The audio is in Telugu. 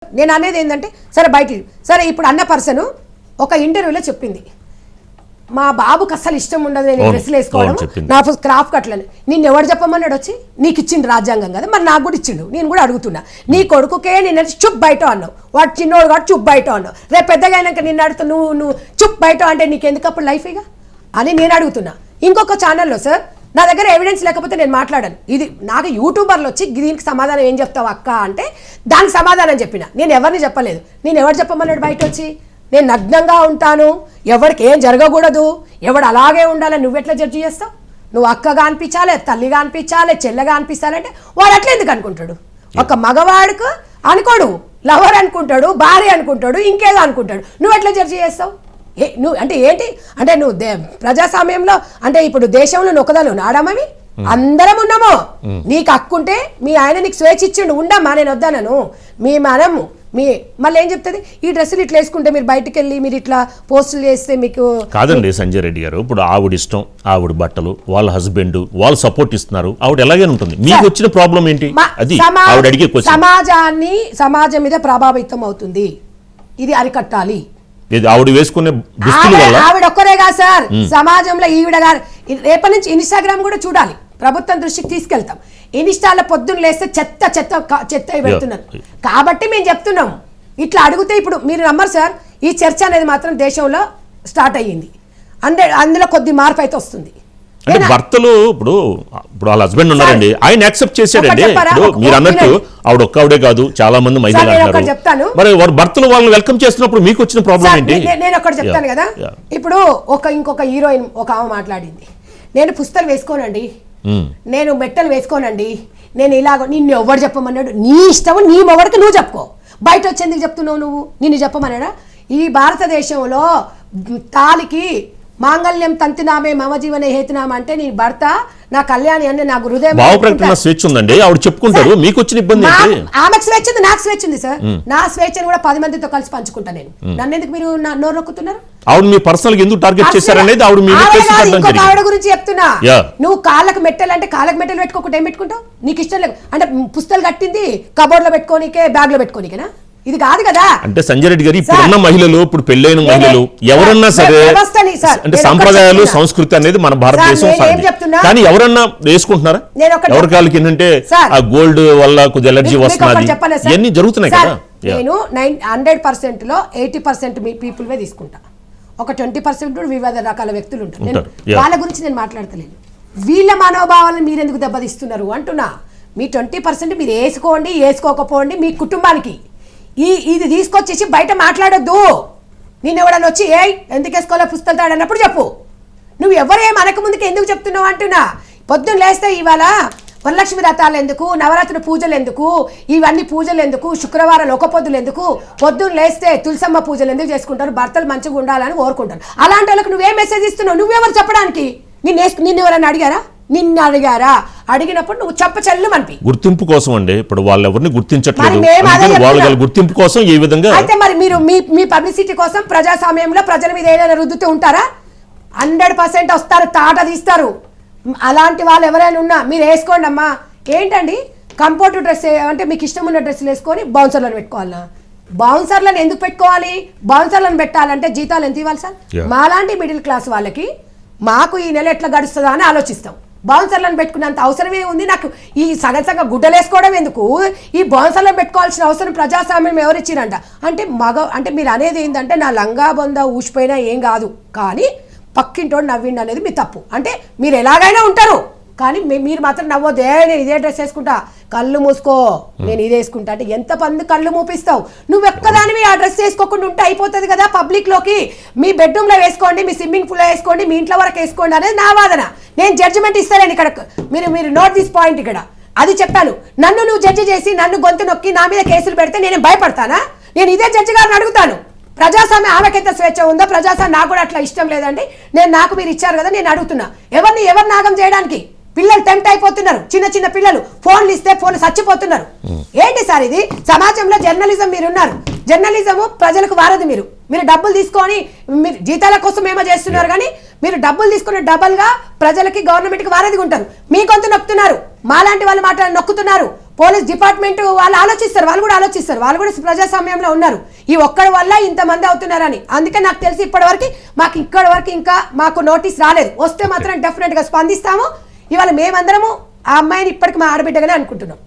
నేను అనేది ఏంటంటే సరే బయట సరే ఇప్పుడు అన్న పర్సన్ ఒక ఇంటర్వ్యూలో చెప్పింది మా బాబుకి అస్సలు ఇష్టం ఉండదు నేను డ్రెస్సులు వేసుకోవడం నా క్రాఫ్ట్ కట్లని నిన్ను ఎవరు చెప్పమన్నాడు వచ్చి నీకు ఇచ్చిండు రాజ్యాంగం కదా మరి నాకు కూడా ఇచ్చిండు నేను కూడా అడుగుతున్నా నీ కొడుకుకే నిన్న చుప్ బయట అన్నావు వాడు చిన్నోడు కాబట్టి చుప్ బయట అన్నావు రేపు పెద్దగా అయినాక నిన్ను అడుగుతా నువ్వు చుప్ బయట అంటే నీకు ఎందుకు అప్పుడు లైఫ్ ఇక అని నేను అడుగుతున్నా. ఇంకొక ఛానల్లో సార్ నా దగ్గర ఎవిడెన్స్ లేకపోతే నేను మాట్లాడాను. ఇది నాకు యూట్యూబర్లు వచ్చి దీనికి సమాధానం ఏం చెప్తావు అక్క అంటే దానికి సమాధానం చెప్పిన. నేను ఎవరిని చెప్పలేదు. నేను ఎవరు చెప్పమన్నాడు బయట వచ్చి నేను నగ్నంగా ఉంటాను ఎవరికి ఏం జరగకూడదు ఎవడు అలాగే ఉండాలని నువ్వెట్లా జడ్జి చేస్తావు? నువ్వు అక్కగా అనిపించాలి తల్లిగా అనిపించాలి చెల్లెగా అనిపించాలంటే వాడు అట్లా ఎందుకు అనుకుంటాడు? ఒక మగవాడికి అనుకోడు లవర్ అనుకుంటాడు భార్య అనుకుంటాడు ఇంకేదో అనుకుంటాడు నువ్వు ఎట్లా జడ్జి చేస్తావు? నువ్వు అంటే ఏంటి అంటే నువ్వు ప్రజాస్వామ్యంలో అంటే ఇప్పుడు దేశంలో నొక్కదాలు నాడమవి అందరం ఉన్నాము. నీకు హక్కుంటే మీ ఆయన నీకు స్వేచ్ఛ ఇచ్చిండు ఉండమ్మా నేను వద్దానను మీ మనము మీ మళ్ళీ ఏం చెప్తుంది ఈ డ్రెస్సులు ఇట్లా వేసుకుంటే మీరు బయటకు వెళ్ళి మీరు ఇట్లా పోస్టులు చేస్తే మీకు కాదండి. సంజయ్ రెడ్డి గారు ఇప్పుడు ఆవిడ ఇష్టం ఆవిడ బట్టలు వాళ్ళ హస్బెండ్ వాళ్ళు సపోర్ట్ ఇస్తున్నారు ఆవిడ ఎలాగే ఉంటుంది. మీకు వచ్చిన ప్రాబ్లం ఏంటి? అది ఆవిడ అడిగే సమాజం మీద ప్రభావితం అవుతుంది ఇది అరికట్టాలి. ఆవిడ వేసుకునే దుస్తుల వల్ల ఆవిడ ఒక్కరే కాదు సార్ సమాజంలో ఈవిడ గారు రేపటి నుంచి ఇన్స్టాగ్రామ్ కూడా చూడాలి ప్రభుత్వం దృష్టికి తీసుకెళ్తాం. ఇన్స్టాలో పొద్దున్న లేస్తే చెత్త చెత్త చెత్త పెడుతున్నారు కాబట్టి మేము చెప్తున్నాం ఇట్లా అడిగితే ఇప్పుడు మీరు నమ్మరు సార్ ఈ చర్చ అనేది మాత్రం దేశంలో స్టార్ట్ అయ్యింది. అందులో కొద్ది మార్పు అయితే వస్తుంది. అంటే భర్తలు ఇప్పుడు వాళ్ళ హస్బెండ్ ఉన్నారండి ఆయన యాక్సెప్ట్ చేశాడండి. మీరు అన్నట్టు ఆవిడ ఒక్కవిడే కాదు చాలా మంది మహిళలు అంటారు. మరి వారు భర్తలు వాళ్ళని వెల్కమ్ చేస్తున్నప్పుడు మీకు వచ్చిన ప్రాబ్లం ఏంటి? నేను ఒకటి చెప్తాను కదా. ఇప్పుడు ఇంకొక హీరోయిన్ ఒక ఆమె మాట్లాడింది నేను పుస్తలు వేసుకోనండి నేను మెట్టలు వేసుకోనండి నేను ఇలాగ నిన్ను ఎవరు చెప్పమన్నాడు నీ ఇష్టం నీ మొగడికి నువ్వు చెప్పుకో బయట వచ్చేందుకు చెప్తున్నావు నువ్వు నిన్ను చెప్పమన్నాడా? ఈ భారతదేశంలో తాలికి మాంగళ్యం తంతినామే మమ జీవన హేతునామా అంటే నీ భర్త నా కళ్యాణి అని నాకు హృదయం భావప్రకటన స్వేచ్ఛ ఉందండి ఆవిడ చెప్పుకుంటారు. మీకు వచ్చిన ఇబ్బంది ఆమెకు స్వేచ్ఛ ఉంది నాకు స్వేచ్ఛ ఉంది సార్. నా స్వేచ్ఛను కూడా 10 మందితో కలిసి పంచుకుంటా నేను. నన్ను ఎందుకు మీరు నోరు నొక్కుతున్నారు? ఆవిడ మీ పర్సనల్ ఎందుకు టార్గెట్ చేశారనేది ఆవిడ ఇంకొక ఆవిడ గురించి చెప్తున్నా. నువ్వు కాళ్ళకు మెట్టలు అంటే కాళ్ళకు మెట్టలు పెట్టుకోకుండా ఏం పెట్టుకుంటావు? నీకు ఇష్టం లేదు అంటే పుస్తకాలు కట్టింది కబోర్డ్ లో పెట్టుకోనికే బ్యాగ్ లో పెట్టుకోనికేనా? ఇది కాదు కదా. అంటే సంజయ్ రెడ్డి గారు ఇప్పుడున్న మహిళలు ఇప్పుడు పెళ్ళైన మహిళలు ఎవరన్నా సరే అంటే సంప్రదాయాలు సంస్కృతి అనేది మన భారతదేశం కానీ ఎవరన్నా వేసుకుంటున్నారా? ఎవరి కాళ్ళకి ఏంటంటే ఆ గోల్డ్ వల్ల కొద్ది ఎలర్జీ వస్తున్నది ఇవన్నీ జరుగుతున్నాయి కదా. నేను 100% లో 80% మీ పీపుల్ వే తీసుకుంటా. ఒక 20% వివిధ రకాల వ్యక్తులు ఉంటారు. వాళ్ళ గురించి నేను మాట్లాడతలేను. వీళ్ళ మనోభావాలను మీరు ఎందుకు దెబ్బతీస్తున్నారు అంటున్నా. మీ 20% మీరు వేసుకోండి వేసుకోకపోండి మీ కుటుంబానికి ఇది తీసుకొచ్చేసి బయట మాట్లాడొద్దు. నేను ఎవడన్నా వచ్చి ఎందుకు వేసుకోవాలో పుస్తకాలు అన్నప్పుడు చెప్పు. నువ్వు ఎవరేం అనక ముందుకు ఎందుకు చెప్తున్నావు అంటున్నా. పొద్దున్న లేస్తే ఇవాళ వరలక్ష్మి వ్రతాలు ఎందుకు నవరాత్రి పూజలు ఎందుకు ఇవన్నీ పూజలు ఎందుకు శుక్రవారాలు ఒక పొద్దులు ఎందుకు పొద్దున్న లేస్తే తులసమ్మ పూజలు ఎందుకు చేసుకుంటారు? భర్తలు మంచిగా ఉండాలని కోరుకుంటారు. అలాంటి వాళ్ళకి నువ్వేం మెసేజ్ ఇస్తున్నావు? నువ్వెవరు చెప్పడానికి? నిన్ను ఎవరన్నా అడిగారా? నిన్ను అడిగారా? అడిగినప్పుడు నువ్వు చెప్పచెల్లు మనకి గుర్తింపు కోసం అండి. ఇప్పుడు వాళ్ళు ఎవరిని గుర్తించట్లేదు వాళ్ళ గుర్తింపు కోసం ఏ విధంగా అయితే మరి మీరు మీ పబ్లిసిటీ కోసం ప్రజాస్వామ్యంలో ప్రజల మీద ఏదైనా రుద్దుతూ ఉంటారా? 100% వస్తారు తాట తీస్తారు. అలాంటి వాళ్ళు ఎవరైనా ఉన్నా మీరు వేసుకోండి అమ్మా. ఏంటండి కంఫర్ట్ డ్రెస్ అంటే మీకు ఇష్టం ఉన్న డ్రెస్సులు వేసుకొని బౌన్సర్లను పెట్టుకోవాలా? బౌన్సర్లను ఎందుకు పెట్టుకోవాలి? బౌన్సర్లను పెట్టాలంటే జీతాలు ఎంత ఇవ్వాలి సార్? మాలాంటి మిడిల్ క్లాస్ వాళ్ళకి మాకు ఈ నెల ఎట్లా గడుస్తుందా అని ఆలోచిస్తాం. బౌన్సర్లను పెట్టుకున్నంత అవసరమే ఉంది నాకు. ఈ సగం గుడ్డలు వేసుకోవడం ఎందుకు? ఈ బౌన్సర్లను పెట్టుకోవాల్సిన అవసరం ప్రజాస్వామ్యం ఎవరిచ్చిరంట? అంటే మీరు అనేది ఏంటంటే నా లంగా బొంద ఊసిపోయినా ఏం కాదు కానీ పక్కింటోడు నవ్విండి అనేది మీ తప్పు. అంటే మీరు ఎలాగైనా ఉంటారు కానీ మీరు మాత్రం నవ్వద్దు. నేను ఇదే డ్రెస్ వేసుకుంటా కళ్ళు మూసుకో నేను ఇది వేసుకుంటా అంటే ఎంత మంది కళ్ళు మూపిస్తావు? నువ్వు ఎక్కదానివి ఆ డ్రెస్ వేసుకోకుండా ఉంటే అయిపోతుంది కదా. పబ్లిక్లోకి మీ బెడ్రూమ్లో వేసుకోండి మీ స్విమ్మింగ్ పూల్లో వేసుకోండి మీ ఇంట్లో వరకు వేసుకోండి అనేది నా వాదన. నేను జడ్జిమెంట్ ఇస్తాను ఇక్కడ. మీరు నోట్ దిస్ పాయింట్ ఇక్కడ అది చెప్పాను. నన్ను నువ్వు జడ్జి చేసి నన్ను గొంతు నొక్కి నా మీద కేసులు పెడితే నేను భయపడతానా? నేను ఇదే జడ్జి గారిని అడుగుతాను. ప్రజాస్వామ్యం ఆమెకైతే స్వేచ్ఛ ఉందో ప్రజాస్వామ్యం నాకు కూడా అట్లా ఇష్టం లేదండి. నాకు మీరు ఇచ్చారు కదా నేను అడుగుతున్నా ఎవరు నాగం చేయడానికి? పిల్లలు టెంప్ట్ అయిపోతున్నారు. చిన్న పిల్లలు ఫోన్లు ఇస్తే ఫోన్లు చచ్చిపోతున్నారు. ఏంటి సార్ ఇది? సమాజంలో జర్నలిజం మీరున్నారు. జర్నలిజము ప్రజలకు వారది. మీరు డబ్బులు తీసుకొని మీరు జీతాల కోసం ఏమో చేస్తున్నారు కానీ మీరు డబ్బులు తీసుకుని డబల్గా ప్రజలకి గవర్నమెంట్కి వారధిగా ఉంటారు. మీ గొంతు నొక్కుతున్నారు. మాలాంటి వాళ్ళు మాట్లాడి నొక్కుతున్నారు. పోలీస్ డిపార్ట్మెంట్ వాళ్ళు ఆలోచిస్తారు, వాళ్ళు కూడా ప్రజాస్వామ్యంలో ఉన్నారు. ఈ ఒక్కడి వల్ల ఇంతమంది అవుతున్నారని. అందుకే నాకు తెలిసి ఇక్కడి వరకు ఇంకా మాకు నోటీస్ రాలేదు. వస్తే మాత్రం డెఫినెట్ గా స్పందిస్తాము. ఇవాళ మేమందరము ఆ అమ్మాయిని ఇప్పటికి మా ఆడబిడ్డగానే అనుకుంటున్నాం.